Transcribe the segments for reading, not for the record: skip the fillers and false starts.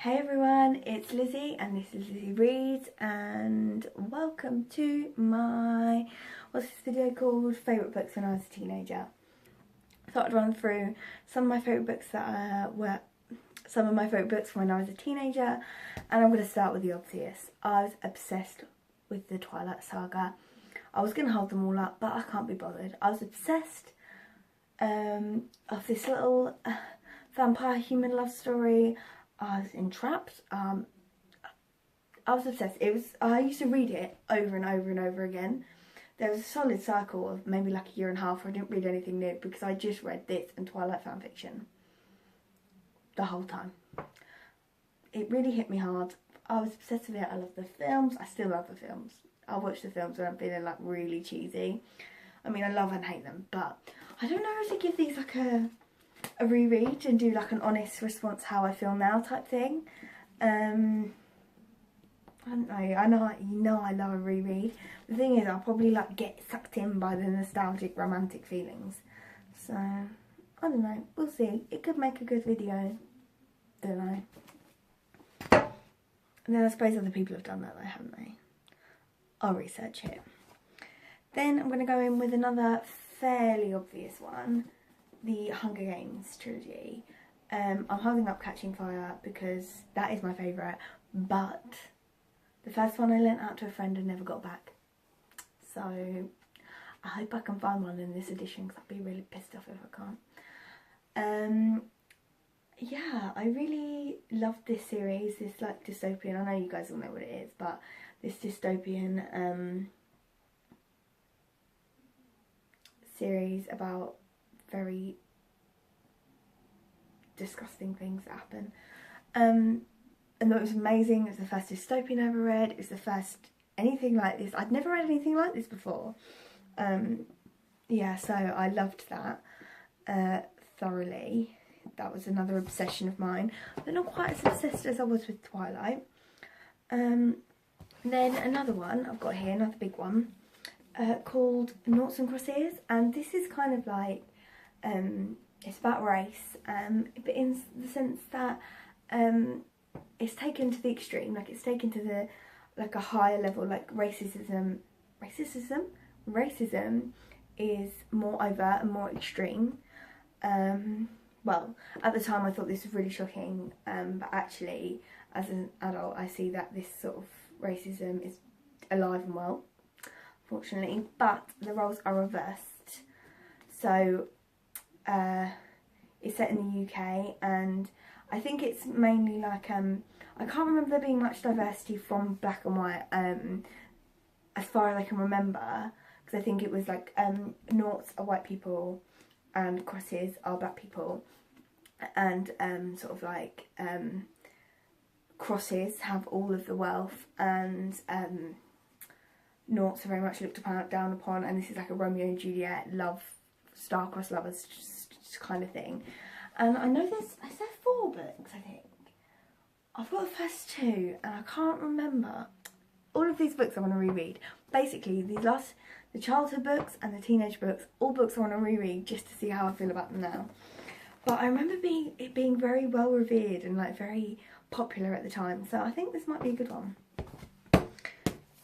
Hey everyone, it's Lizzie and this is Lizzie Reads and welcome to my, what's this video called? Favourite books when I was a teenager. I thought I'd run through some of my favourite books that were some of my favourite books when I was a teenager, and I'm going to start with the obvious. I was obsessed with the Twilight Saga. I was going to hold them all up, but I can't be bothered. I was obsessed of this little vampire human love story. I was entrapped. I was obsessed. I used to read it over and over and over again. There was a solid cycle of maybe like a year and a half where I didn't read anything new because I just read this and Twilight fanfiction the whole time. It really hit me hard. I was obsessed with it. I love the films. I still love the films. I watch the films when I'm feeling like really cheesy. I mean, I love and hate them, but I don't know if to give these like a reread and do like an honest response how I feel now type thing. I don't know. I know I love a reread. The thing is, I'll probably like get sucked in by the nostalgic romantic feelings. So I don't know. We'll see. It could make a good video. Don't know. And then I suppose other people have done that though, haven't they? I'll research it. Then I'm going to go in with another fairly obvious one. The Hunger Games trilogy. I'm holding up Catching Fire because that is my favourite, but the first one I lent out to a friend and never got back. So I hope I can find one in this edition because I'd be really pissed off if I can't. Yeah, I really loved this series, this like dystopian, I know you guys all know what it is, but this dystopian series about very disgusting things that happen. And that was amazing. It was the first dystopian I ever read. It was the first anything like this. I'd never read anything like this before. Yeah, so I loved that thoroughly. That was another obsession of mine, but not quite as obsessed as I was with Twilight. Then another one I've got here, another big one, called Noughts and Crosses, and this is kind of like it's about race, but in the sense that it's taken to the extreme, like it's taken to the like a higher level, like racism is more overt and more extreme. Well, at the time I thought this was really shocking, but actually as an adult I see that this sort of racism is alive and well, fortunately, but the roles are reversed. So it's set in the UK, and I think it's mainly like I can't remember there being much diversity from black and white as far as I can remember, because I think it was like noughts are white people and crosses are black people, and sort of like crosses have all of the wealth, and noughts are very much looked down upon, and this is like a Romeo and Juliet love, star-crossed lovers just kind of thing. And I know is there 4 books, I think? I've got the first 2 and I can't remember. All of these books I want to reread. Basically, the childhood books and the teenage books, all books I want to reread just to see how I feel about them now. But I remember it being very well revered and like very popular at the time, so I think this might be a good one.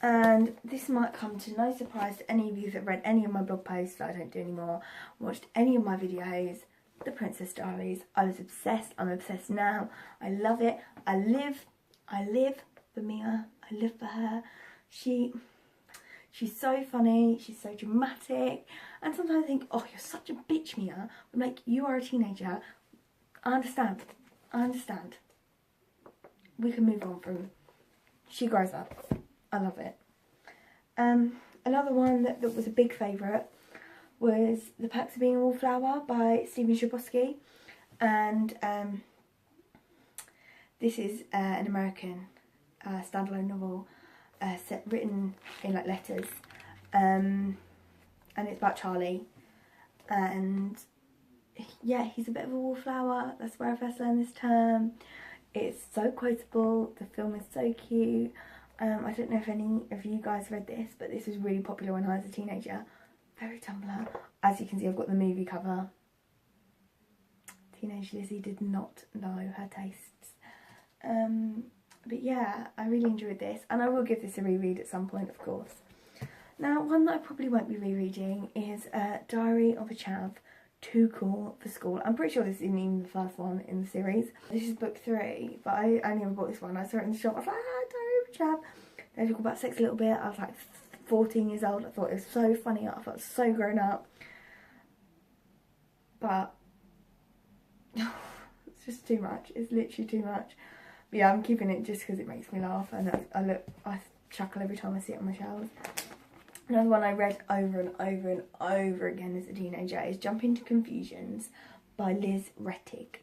And this might come to no surprise to any of you that have read any of my blog posts that I don't do anymore, watched any of my videos. The Princess Diaries. I was obsessed. I'm obsessed now. I love it. I live for Mia. I live for her. She's so funny. She's so dramatic. And sometimes I think, oh, you're such a bitch, Mia. I'm like, you are a teenager. I understand. We can move on from. She grows up. I love it. Another one that was a big favourite was The Perks of Being a Wallflower by Stephen Chbosky, and this is an American standalone novel written in like letters, and it's about Charlie, and yeah, he's a bit of a wallflower. That's where I first learned this term. It's so quotable. The film is so cute. I don't know if any of you guys read this, but this was really popular when I was a teenager. Very Tumblr. As you can see, I've got the movie cover. Teenage Lizzie did not know her tastes. But yeah, I really enjoyed this, and I will give this a reread at some point, of course. Now, one that I probably won't be rereading is Diary of a Chav, Too Cool for School. I'm pretty sure this isn't even the first one in the series. This is book 3, but I only ever bought this one. I saw it in the shop, I was like, Diary of a Chav. They talk about sex a little bit. I was like 14 years old. I thought it was so funny. I thought it was so grown up. But it's just too much. It's literally too much. But yeah, I'm keeping it just because it makes me laugh, and I chuckle every time I see it on my shelves. Another one I read over and over and over again as a teenager is Jump Into Confusions by Liz Rettig.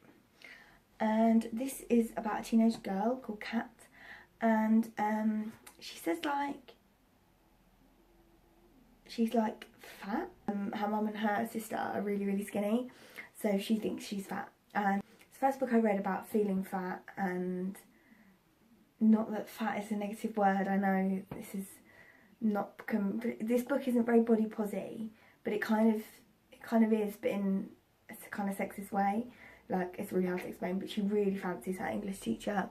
And this is about a teenage girl called Kat, and she says like she's like fat. Her mum and her sister are really, really skinny, so she thinks she's fat. And it's the first book I read about feeling fat, and not that fat is a negative word. I know this is not this book isn't very body posy, but it kind of is, but in a kind of sexist way. Like, it's really hard to explain, but she really fancies her English teacher,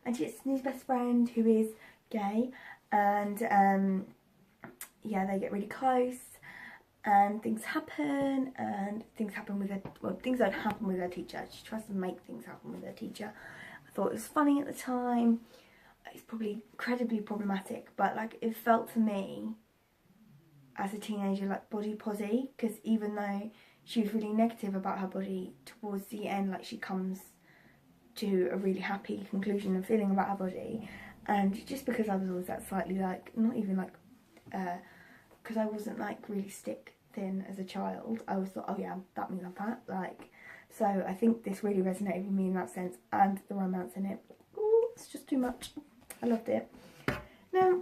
and she gets a new best friend who is gay, and yeah, they get really close, and things happen, and things happen with her, well, things don't happen with her teacher. She tries to make things happen with her teacher. I thought it was funny at the time. It's probably incredibly problematic, but like, it felt to me as a teenager like body posy, because even though she was really negative about her body, towards the end, like, she comes to a really happy conclusion and feeling about her body. And just because I was always that slightly like, not even like, because I wasn't like really stick thin as a child, I always thought, oh yeah, that means I'm fat, like. So I think this really resonated with me in that sense, and the romance in it, ooh, it's just too much. I loved it. Now,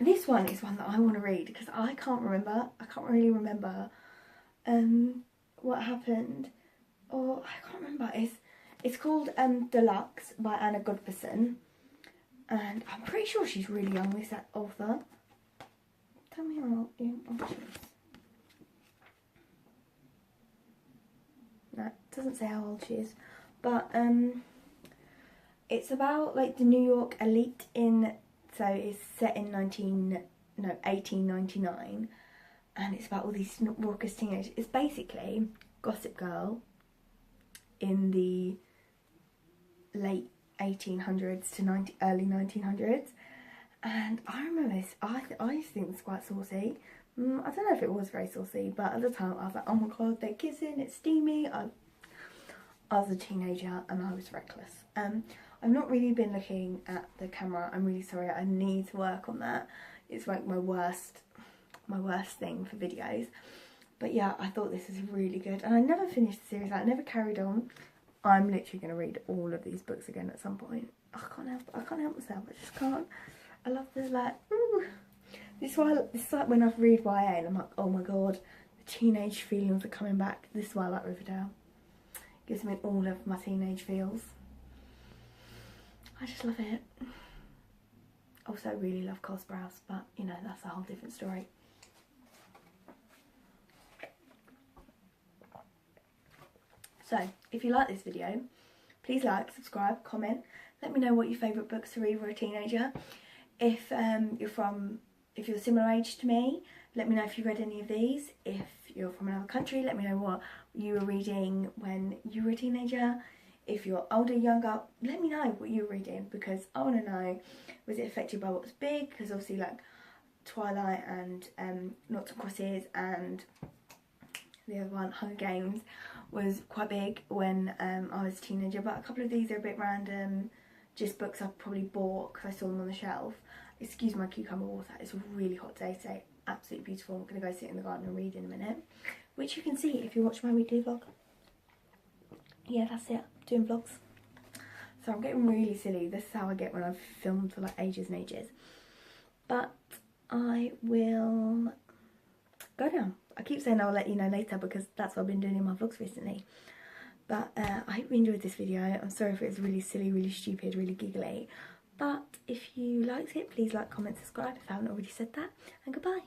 this one is one that I want to read because I can't really remember what happened, or I can't remember. It's called Deluxe by Anna Godberson, and I'm pretty sure she's really young, this author. Tell me how young she is. No, it doesn't say how old she is, but it's about like the New York elite so it's set in 1899, and it's about all these raucous teenagers. It's basically Gossip Girl in the late 1800s to early 1900s, and I remember this. I used to think it was quite saucy. I don't know if it was very saucy, but at the time I was like, oh my god, they're kissing, it's steamy. I was a teenager and I was reckless. I've not really been looking at the camera. I'm really sorry. I need to work on that. It's like my worst thing for videos. But yeah, I thought this was really good, and I never finished the series. I never carried on. I'm literally going to read all of these books again at some point. I can't help myself. I just can't. I love this, like, ooh. This is like when I read YA and I'm like, oh my god, the teenage feelings are coming back. This is why I like Riverdale. It gives me all of my teenage feels. I just love it. Also, I really love Cole Sprouse, but you know, that's a whole different story. So, if you like this video, please like, subscribe, comment. Let me know what your favourite books to read for a teenager. If you're similar age to me, let me know if you read any of these. If you're from another country, let me know what you were reading when you were a teenager. If you're older, younger, let me know what you were reading, because I want to know, was it affected by what was big? Because obviously, like, Twilight and Noughts and Crosses and the other one, Hunger Games, was quite big when I was a teenager. But a couple of these are a bit random, just books I probably bought because I saw them on the shelf. Excuse my cucumber water, it's a really hot day today, absolutely beautiful. I'm going to go sit in the garden and read in a minute, which you can see if you watch my weekly vlog. Yeah, that's it, doing vlogs. So I'm getting really silly. This is how I get when I've filmed for like ages and ages. But I will go down. I keep saying I'll let you know later because that's what I've been doing in my vlogs recently. But I hope you enjoyed this video. I'm sorry if it was really silly, really stupid, really giggly. But if you liked it, please like, comment, subscribe if I haven't already said that. And goodbye.